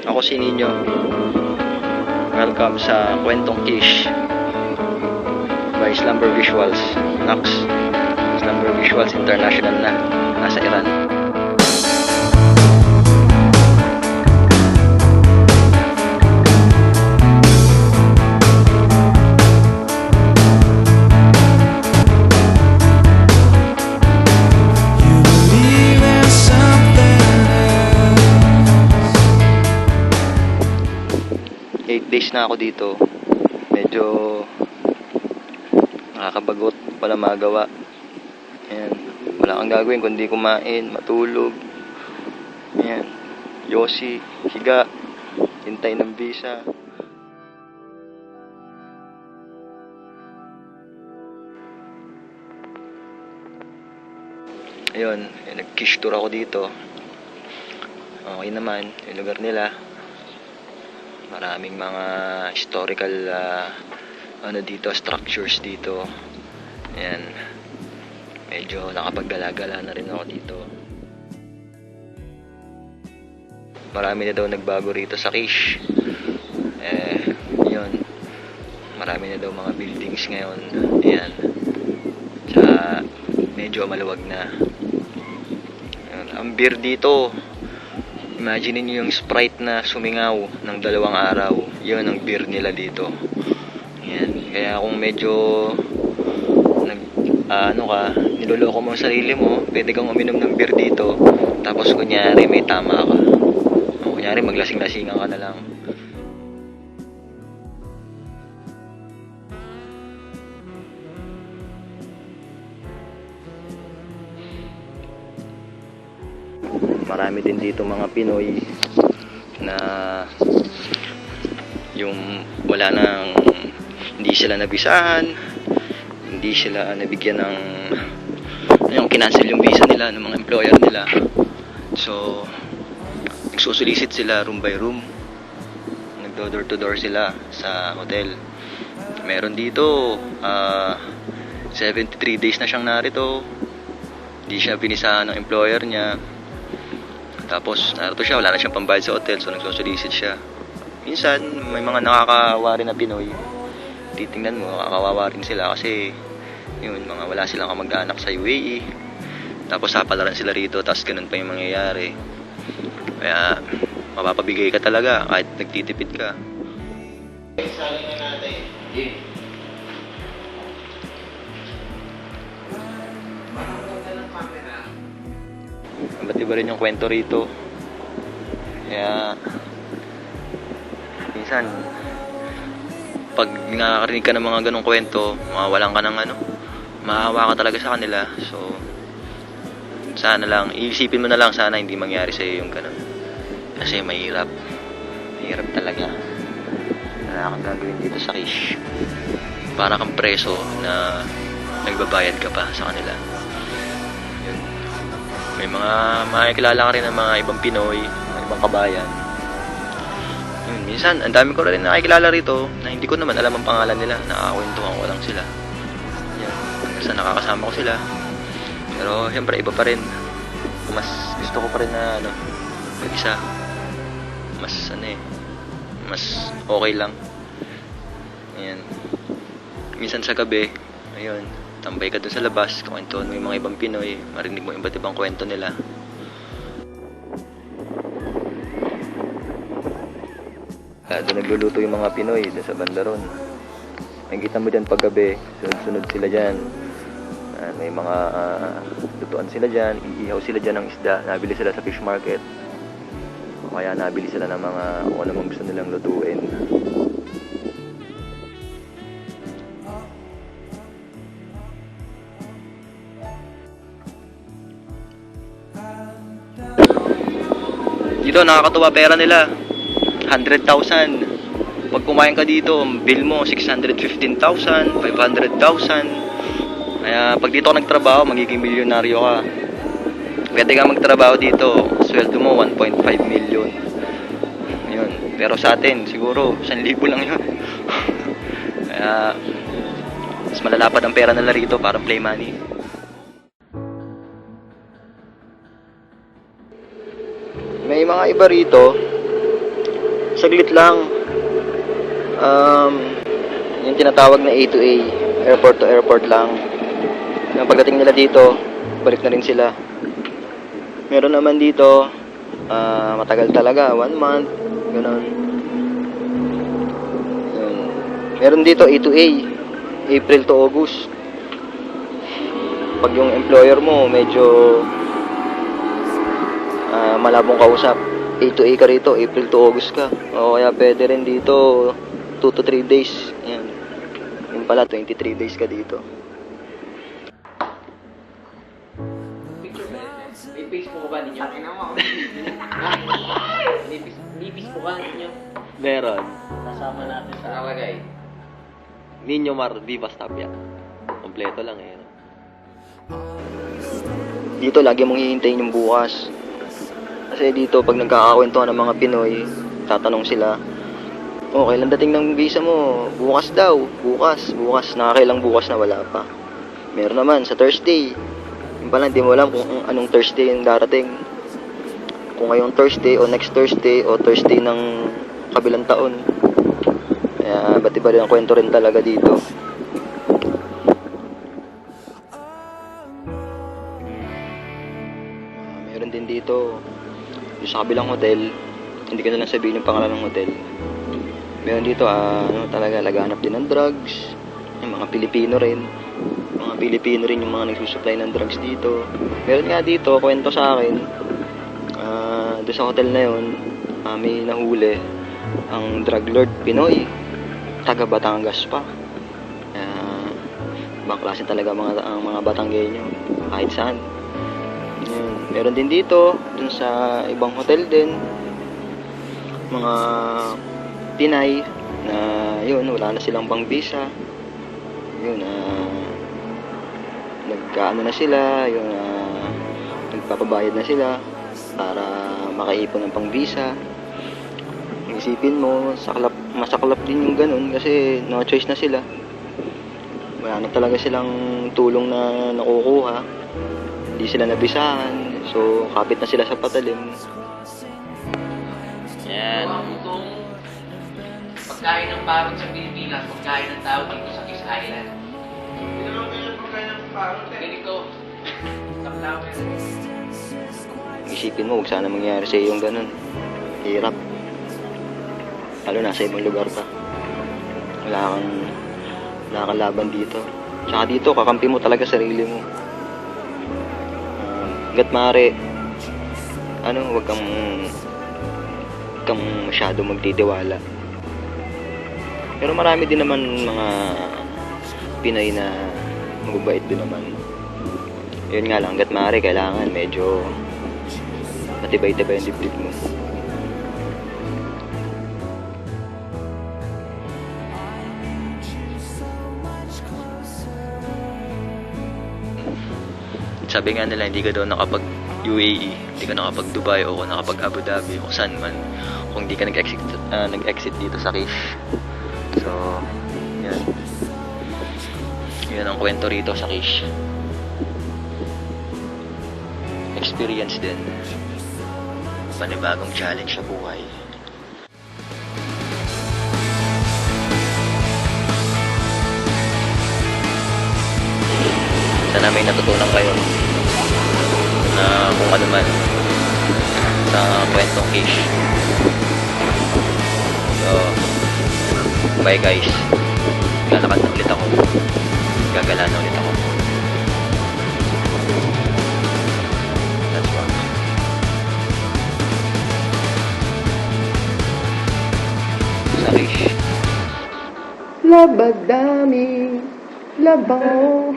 Ako si Nino. Welcome sa Kwentong Kish by Slumber Visuals. Nax, Slumber Visuals International na. Nasa Iran. Days na ako dito. Medyo nakakabagot, wala magawa. Ayan. Wala kang gagawin kundi kumain, matulog. Ayan. Yosi, higa, hintay ng visa. Ayun, nag-kish tour ako dito. Okay naman, yung lugar nila. Maraming mga historical dito, structures dito. Ayan. Medyo nakapaggala-gala na rin ako dito. Marami na daw nagbago rito sa Kish. Yun. Marami na daw mga buildings ngayon. Ayan. Tsaka medyo maluwag na. Ayan. Ang beer dito, imagine niyo yung Sprite na sumingaw ng 2 araw. Yun ang beer nila dito. Yan. Kaya kung medyo niloloko mo ang sarili mo, pwede kang uminom ng beer dito. Tapos kunyari may tama ka. Kunyari maglasing-lasingan ka na lang. Marami din dito mga Pinoy na yung wala nang, hindi sila nabisahan, hindi sila nabigyan ng yung kinancel yung visa nila ng mga employer nila. So nagsusulisit sila room by room, nagdo-door to door sila sa hotel. Meron dito 73 days na siyang narito, hindi siya binisahan ng employer niya. Tapos, narito siya, wala na siyang pambayad sa hotel, so nagsusulisit siya. Minsan, may mga nakakawa rin na Pinoy. Titingnan mo, nakakawawa rin sila kasi yun, mga wala silang kamag-anak sa UAE. Tapos, sapalaran sila rito, tapos ganun pa yung mangyayari. Kaya, mapapabigay ka talaga kahit nagtitipid ka. Ba't iba rin yung kwento rito. Kaya minsan pag nakakarinig ka ng mga ganong kwento, mawawalan ka ng maawa ka talaga sa kanila. So sana lang, iisipin mo na lang sana hindi mangyari sa iyo yung ganon. Kasi mahirap talaga. Wala kang gagawin dito sa Kish. Para kang preso na nagbabayad ka pa sa kanila. May mga makikilala ka rin ng mga ibang Pinoy, mga ibang kabayan. Yun, minsan, ang dami ko rin nakikilala rito na hindi ko naman alam ang pangalan nila. Nakakakwentuhan ko lang sila. Yan, hanggang sa nakakasama ko sila. Pero, siyempre, iba pa rin. Mas gusto ko pa rin na, mag-isa. Mas okay lang. Ayan. Minsan sa gabi, ayun, tambay ka dun sa labas, kwentuhan mo yung mga ibang Pinoy, marinig mo yung iba't ibang kwento nila. Doon nagluluto yung mga Pinoy doon sa bandaron. Nakikita mo dyan paggabi, sunod-sunod sila dyan. May mga lutuan sila dyan, iihaw sila dyan ng isda, nabili sila sa fish market. O kaya nabili sila ng mga kung ano mang gusto nilang lutuin. Dito nakakatuwa pera nila 100,000. Pag kumain ka dito, bill mo 615,000, 500,000. Kaya pag dito ka nagtrabaho, magiging milyonaryo ka. Pwede ka magtrabaho dito, sweldo mo 1.5 million. Yun. Pero sa atin, siguro 1,000 lang yun. Kaya mas malalapad ang pera nila rito, parang play money. May mga iba rito saglit lang. Yung tinatawag na A to A, airport to airport lang. Yung pagdating nila dito, balik na rin sila. Meron naman dito, matagal talaga, 1 month, gano'n. Yun. Meron dito A to A, April to August. Pag yung employer mo medyo malabong kausap, A to A ka rito, April to August ka. O kaya pwede rin dito 2 to 3 days. Yan. Yung pala 23 days ka dito. Picture ba? May Facebook ba ninyo? May Facebook ba ninyo? Meron. Kasama natin sa alagay. Ninyo Mar Viva Tapia. Kompleto lang eh. Dito lagi mong hihintayin yung bukas. Kasi dito pag nagkakakwentuhan ng mga Pinoy, tatanong sila, "Oh, kailan dating ng visa mo?" "Bukas daw, bukas." Nakakailang bukas na wala pa. Meron naman sa Thursday. Yung pala hindi mo alam kung anong Thursday yung darating. Kung ngayong Thursday o next Thursday o Thursday ng kabilang taon. Kaya ba't iba rin ang kwento rin talaga dito. Meron din dito yung sa kabilang hotel, hindi ko na lang sabihin yung pangalan ng hotel. Meron dito talaga laganap din ng drugs, yung mga Pilipino rin. Mga Pilipino rin yung mga nagsusupply ng drugs dito. Meron nga dito, kwento sa akin, doon sa hotel na yun, may nahuli ang drug lord Pinoy, taga Batangas pa. Ibang klase talaga ang mga Batanggenyo, kahit saan. Yun. Meron din dito, dun sa ibang hotel din, mga Pinay na yun, wala na silang pang visa. Yun, nagkaano na sila, yun, nagpapabayad na sila para makaipon ng pang visa. Isipin mo, masaklap din yung ganun kasi no choice na sila. Wala na talaga silang tulong na nakukuha. Hindi sila nabisahan. So, kapit na sila sa patalim. Yan. Itong pagkain ng parang sa Pilipinas, pagkain ng tao dito sa Kiss Island. Hindi naman kayo pagkain ng parang. Ganito. Saklawan. Isipin mo, huwag sana mangyari sa iyo yung ganun. Hirap. Lalo nasa ibang lugar pa. Wala kang laban dito. Tsaka dito, kakampi mo talaga sarili mo. Hanggat maaari, huwag kang masyado magtitiwala. Pero marami din naman mga Pinoy na mababait din naman. Yun nga lang, hanggat maaari, kailangan medyo matibay-tibay ang dibdib mo. Sabi nga nila, hindi ka daw nakapag UAE, hindi ka nakapag Dubai o nakapag Abu Dhabi o saan man kung hindi ka nag-exit dito sa Kish. So, yan. Yun ang kwento rito sa Kish. Experience din. Panibagong challenge sa buhay. Sana may natutunan kayo na kung ano man sa kwentong Kish. So, bye guys. Lalakad na ulit ako. Gagala na ulit ako. That's all. Sa Kish. Labadami, labaw.